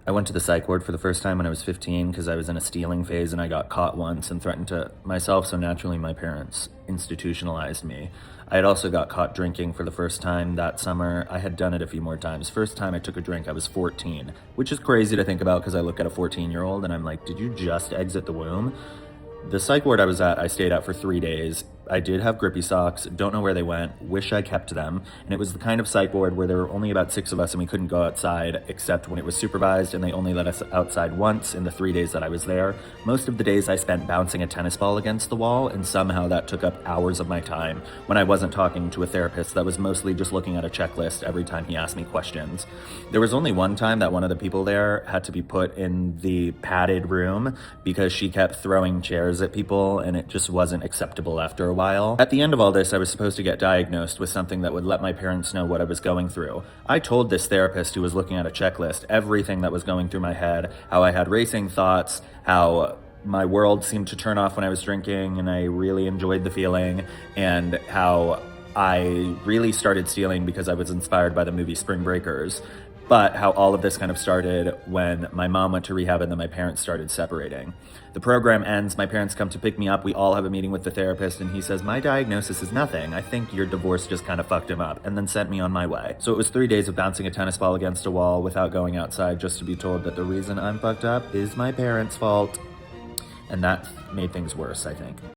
I went to the psych ward for the first time when I was 15 because I was in a stealing phase and I got caught once and threatened to myself, so naturally my parents institutionalized me. I had also got caught drinking for the first time that summer. I had done it a few more times. First time I took a drink, I was 14, which is crazy to think about because I look at a 14-year-old and I'm like, did you just exit the womb? The psych ward I was at, I stayed at for 3 days. I did have grippy socks, don't know where they went, wish I kept them. And it was the kind of psych ward where there were only about 6 of us and we couldn't go outside except when it was supervised, and they only let us outside once in the 3 days that I was there. Most of the days I spent bouncing a tennis ball against the wall, and somehow that took up hours of my time when I wasn't talking to a therapist that was mostly just looking at a checklist every time he asked me questions. There was only one time that one of the people there had to be put in the padded room because she kept throwing chairs at people and it just wasn't acceptable after a while. At the end of all this, I was supposed to get diagnosed with something that would let my parents know what I was going through. I told this therapist who was looking at a checklist everything that was going through my head, how I had racing thoughts, how my world seemed to turn off when I was drinking and I really enjoyed the feeling, and how I really started stealing because I was inspired by the movie Spring Breakers. But how all of this kind of started when my mom went to rehab and then my parents started separating. The program ends, my parents come to pick me up, we all have a meeting with the therapist, and he says, my diagnosis is nothing. I think your divorce just kind of fucked him up, and then sent me on my way. So it was 3 days of bouncing a tennis ball against a wall without going outside, just to be told that the reason I'm fucked up is my parents' fault. And that made things worse, I think.